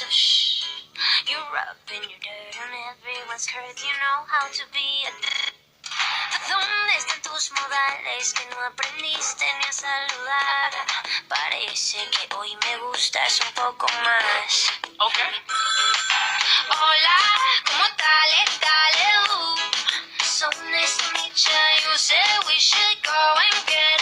So shh, you're rubbing your dirt on everyone's curve. You know how to be a ¿Dónde están tus modales que no aprendiste ni a saludar? Parece que hoy me gustas un poco más. Okay. Hola, ¿cómo dale, dale, So nice to meet you. You said we should go and get